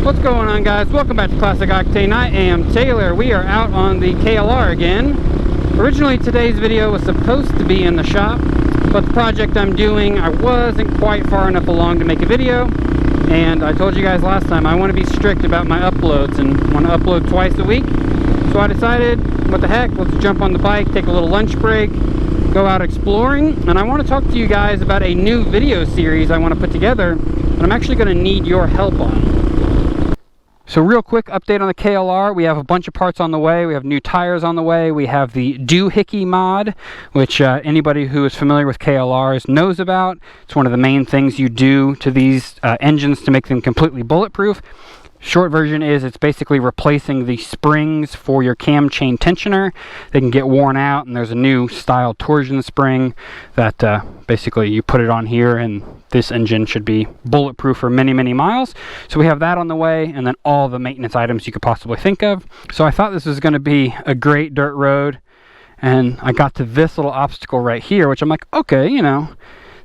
What's going on, guys? Welcome back to Classic Octane. I am Taylor. We are out on the KLR again. Originally today's video was supposed to be in the shop, but the project I'm doing, I wasn't quite far enough along to make a video. And I told you guys last time I want to be strict about my uploads and want to upload twice a week. So I decided, what the heck, let's jump on the bike, take a little lunch break, go out exploring. And I want to talk to you guys about a new video series I want to put together and I'm actually going to need your help on. So real quick update on the KLR. We have a bunch of parts on the way. We have new tires on the way. We have the doohickey mod, which anybody who is familiar with KLRs knows about. It's one of the main things you do to these engines to make them completely bulletproof. Short version is it's basically replacing the springs for your cam chain tensioner. They can get worn out, and there's a new style torsion spring that basically you put it on here and this engine should be bulletproof for many, many miles. So we have that on the way, and then all the maintenance items you could possibly think of. So I thought this was going to be a great dirt road, and I got to this little obstacle right here, which I'm like, okay, you know,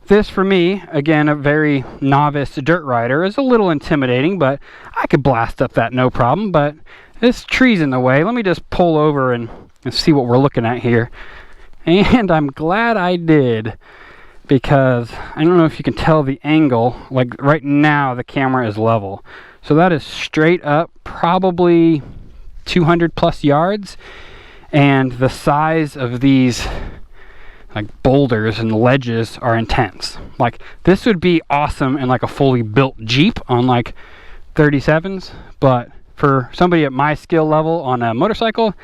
this for me, again, a very novice dirt rider, is a little intimidating, but I could blast up that no problem. But this tree's in the way. Let me just pull over and see what we're looking at here. And I'm glad I did, because I don't know if you can tell the angle. Like right now, the camera is level. So that is straight up, probably 200 plus yards. And the size of these like boulders and ledges are intense. Like this would be awesome in like a fully built Jeep on like 37s, but for somebody at my skill level on a motorcycle,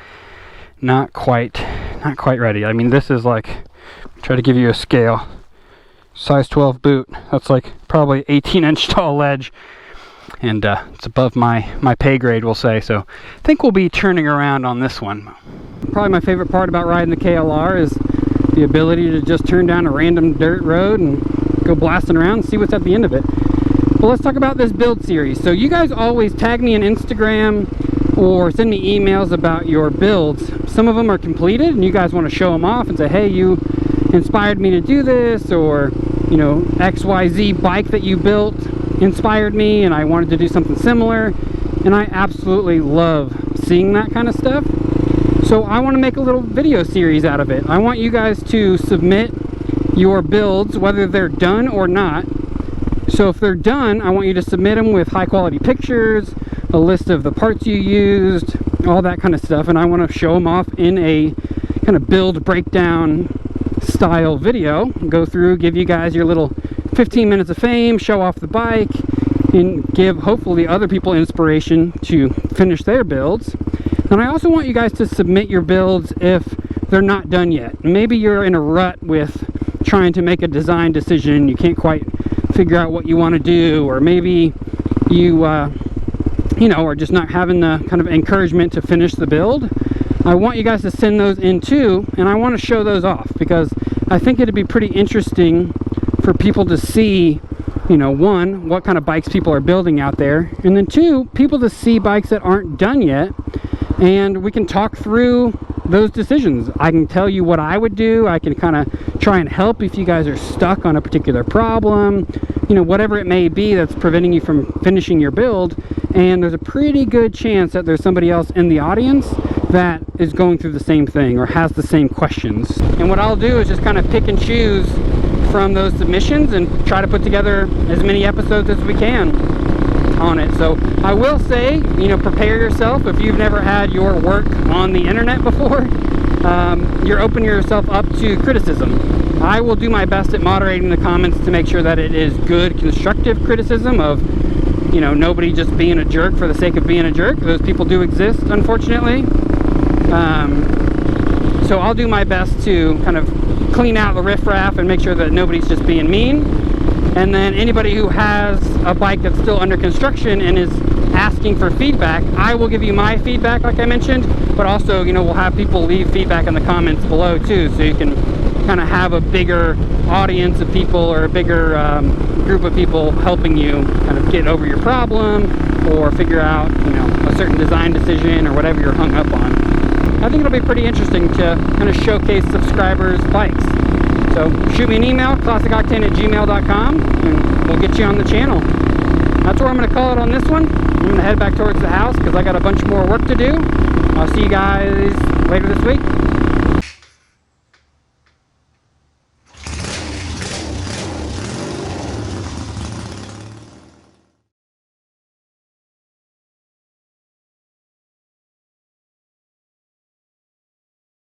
not quite ready. I mean, this is like, try to give you a scale, size 12 boot. That's like probably 18-inch tall ledge, and it's above my pay grade, we'll say. So I think we'll be turning around on this one. Probably my favorite part about riding the KLR is the ability to just turn down a random dirt road and go blasting around and see what's at the end of it. But let's talk about this build series. So you guys always tag me on Instagram or send me emails about your builds. Some of them are completed and you guys want to show them off and say, hey, you inspired me to do this, or you know, XYZ bike that you built inspired me and I wanted to do something similar. And I absolutely love seeing that kind of stuff. So I want to make a little video series out of it. I want you guys to submit your builds, whether they're done or not. So if they're done, I want you to submit them with high quality pictures, a list of the parts you used, all that kind of stuff. And I want to show them off in a kind of build breakdown style video. Go through, give you guys your little 15 minutes of fame, show off the bike, and give hopefully other people inspiration to finish their builds. And I also want you guys to submit your builds if they're not done yet. Maybe you're in a rut with trying to make a design decision, you can't quite figure out what you want to do, or maybe you you know, are just not having the kind of encouragement to finish the build. I want you guys to send those in too, and I want to show those off because I think it'd be pretty interesting for people to see, you know, one, what kind of bikes people are building out there, and then two, people to see bikes that aren't done yet. And we can talk through those decisions. I can tell you what I would do. I can kind of try and help if you guys are stuck on a particular problem, you know, whatever it may be that's preventing you from finishing your build. And there's a pretty good chance that there's somebody else in the audience that is going through the same thing or has the same questions. And what I'll do is just kind of pick and choose from those submissions and try to put together as many episodes as we can on it. So I will say, you know, prepare yourself. If you've never had your work on the internet before, you're opening yourself up to criticism. I will do my best at moderating the comments to make sure that it is good, constructive criticism of, you know, nobody just being a jerk for the sake of being a jerk. Those people do exist, unfortunately. So I'll do my best to kind of clean out the riffraff and make sure that nobody's just being mean. And then anybody who has a bike that's still under construction and is asking for feedback, I will give you my feedback like I mentioned, but also, you know, we'll have people leave feedback in the comments below too, so you can kind of have a bigger audience of people or a bigger group of people helping you kind of get over your problem or figure out, you know, a certain design decision or whatever you're hung up on. I think it'll be pretty interesting to kind of showcase subscribers' bikes. So shoot me an email, classicoctane@gmail.com, and we'll get you on the channel. that's where I'm going to call it on this one. I'm going to head back towards the house because I got a bunch more work to do. I'll see you guys later this week.